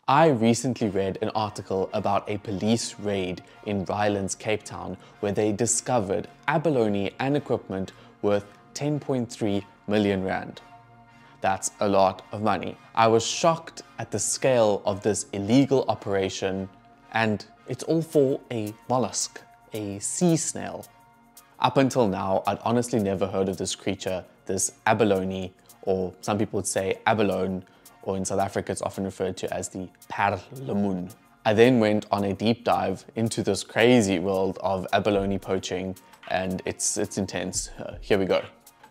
I recently read an article about a police raid in Rylands, Cape Town, where they discovered abalone and equipment worth 10.3 million rand. That's a lot of money. I was shocked at the scale of this illegal operation, and it's all for a mollusk, a sea snail. Up until now, I'd honestly never heard of this creature, this abalone, or some people would say abalone, or in South Africa it's often referred to as the Perlemoen. I then went on a deep dive into this crazy world of abalone poaching, and it's intense. Here we go.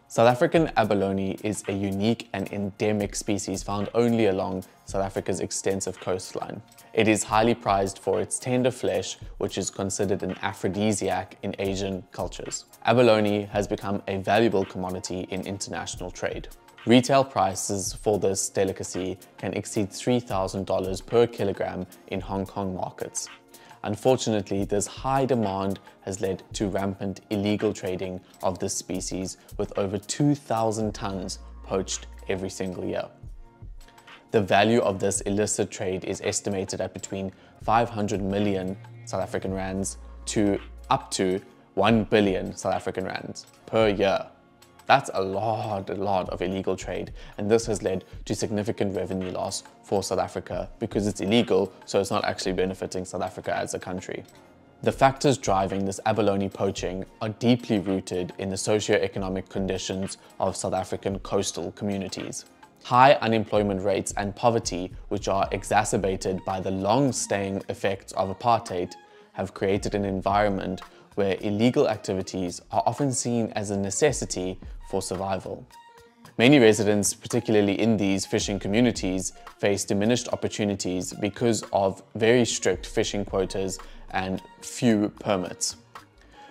South African abalone is a unique and endemic species found only along South Africa's extensive coastline. It is highly prized for its tender flesh, which is considered an aphrodisiac in Asian cultures. Abalone has become a valuable commodity in international trade. Retail prices for this delicacy can exceed $3,000 per kilogram in Hong Kong markets. Unfortunately, this high demand has led to rampant illegal trading of this species, with over 2,000 tons poached every single year. The value of this illicit trade is estimated at between 500 million South African rands to up to 1 billion South African rands per year. That's a lot of illegal trade, and this has led to significant revenue loss for South Africa because it's illegal, so it's not actually benefiting South Africa as a country. The factors driving this abalone poaching are deeply rooted in the socioeconomic conditions of South African coastal communities. High unemployment rates and poverty, which are exacerbated by the long-staying effects of apartheid, have created an environment where illegal activities are often seen as a necessity for survival. Many residents, particularly in these fishing communities, face diminished opportunities because of very strict fishing quotas and few permits.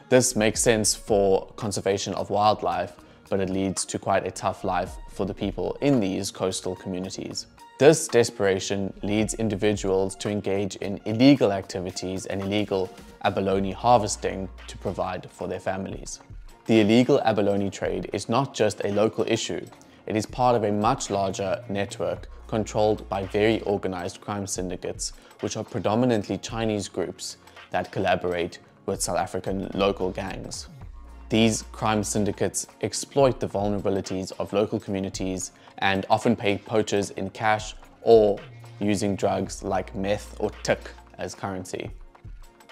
This makes sense for conservation of wildlife, but it leads to quite a tough life for the people in these coastal communities. This desperation leads individuals to engage in illegal activities and illegal abalone harvesting to provide for their families. The illegal abalone trade is not just a local issue, it is part of a much larger network controlled by very organized crime syndicates, which are predominantly Chinese groups that collaborate with South African local gangs. These crime syndicates exploit the vulnerabilities of local communities and often pay poachers in cash or using drugs like meth or tik as currency.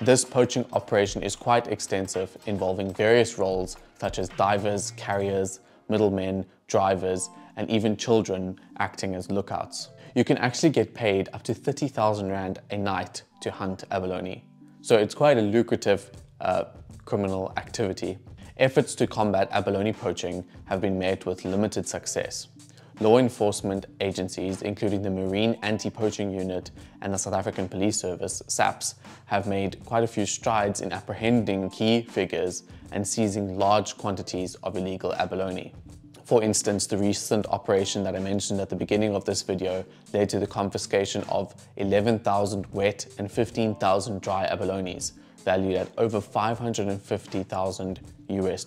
This poaching operation is quite extensive, involving various roles such as divers, carriers, middlemen, drivers, and even children acting as lookouts. You can actually get paid up to 30,000 rand a night to hunt abalone. So it's quite a lucrative criminal activity. Efforts to combat abalone poaching have been met with limited success. Law enforcement agencies, including the Marine Anti-Poaching Unit and the South African Police Service, SAPS, have made quite a few strides in apprehending key figures and seizing large quantities of illegal abalone. For instance, the recent operation that I mentioned at the beginning of this video led to the confiscation of 11,000 wet and 15,000 dry abalones, valued at over $550,000 US.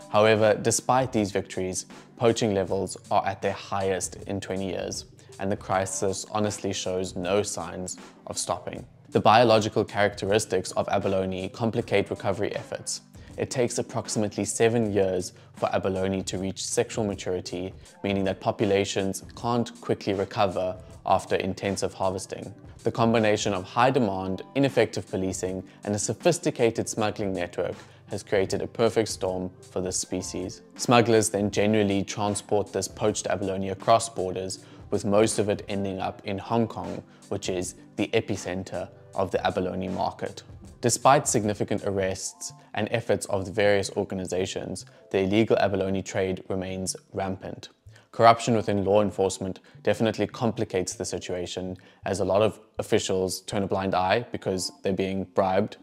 However, despite these victories, poaching levels are at their highest in 20 years, and the crisis honestly shows no signs of stopping. The biological characteristics of abalone complicate recovery efforts. It takes approximately 7 years for abalone to reach sexual maturity, meaning that populations can't quickly recover after intensive harvesting. The combination of high demand, ineffective policing, and a sophisticated smuggling network has created a perfect storm for this species. Smugglers then generally transport this poached abalone across borders, with most of it ending up in Hong Kong, which is the epicenter of the abalone market. Despite significant arrests and efforts of the various organizations, the illegal abalone trade remains rampant. Corruption within law enforcement definitely complicates the situation, as a lot of officials turn a blind eye because they're being bribed.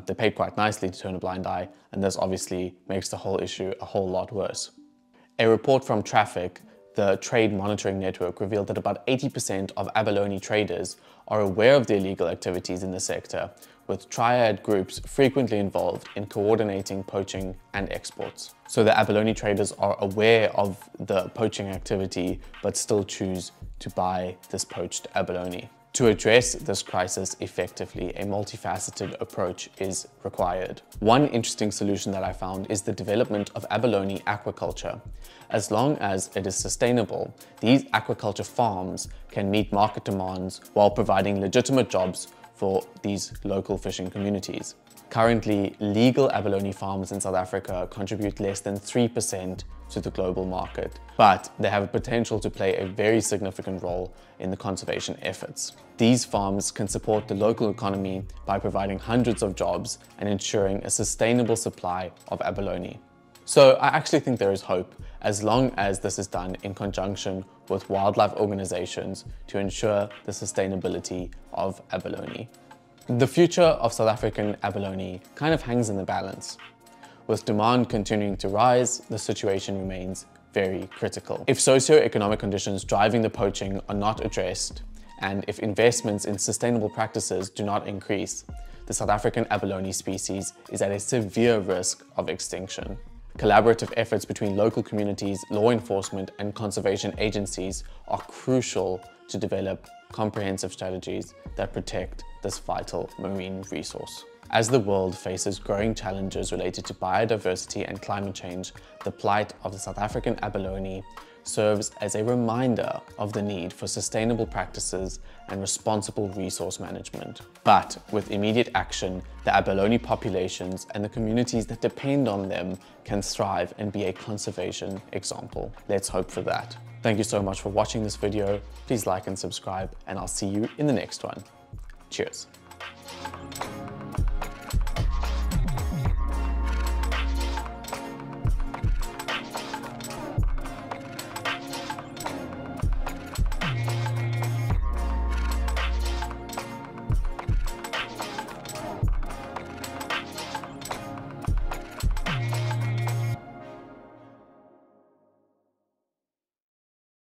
They're paid quite nicely to turn a blind eye, and this obviously makes the whole issue a whole lot worse. A report from Traffic, the trade monitoring network, revealed that about 80% of abalone traders are aware of the illegal activities in the sector, with triad groups frequently involved in coordinating poaching and exports. So the abalone traders are aware of the poaching activity, but still choose to buy this poached abalone. To address this crisis effectively, a multifaceted approach is required. One interesting solution that I found is the development of abalone aquaculture. As long as it is sustainable, these aquaculture farms can meet market demands while providing legitimate jobs for these local fishing communities. Currently, legal abalone farms in South Africa contribute less than 3% to the global market, but they have a potential to play a very significant role in the conservation efforts. These farms can support the local economy by providing hundreds of jobs and ensuring a sustainable supply of abalone. So I actually think there is hope, as long as this is done in conjunction with wildlife organizations to ensure the sustainability of abalone. The future of South African abalone kind of hangs in the balance. With demand continuing to rise, the situation remains very critical. If socioeconomic conditions driving the poaching are not addressed, and if investments in sustainable practices do not increase, the South African abalone species is at a severe risk of extinction. Collaborative efforts between local communities, law enforcement, and conservation agencies are crucial to develop comprehensive strategies that protect this vital marine resource. As the world faces growing challenges related to biodiversity and climate change, the plight of the South African abalone serves as a reminder of the need for sustainable practices and responsible resource management. But with immediate action, the abalone populations and the communities that depend on them can thrive and be a conservation example. Let's hope for that. Thank you so much for watching this video. Please like and subscribe, and I'll see you in the next one. Cheers.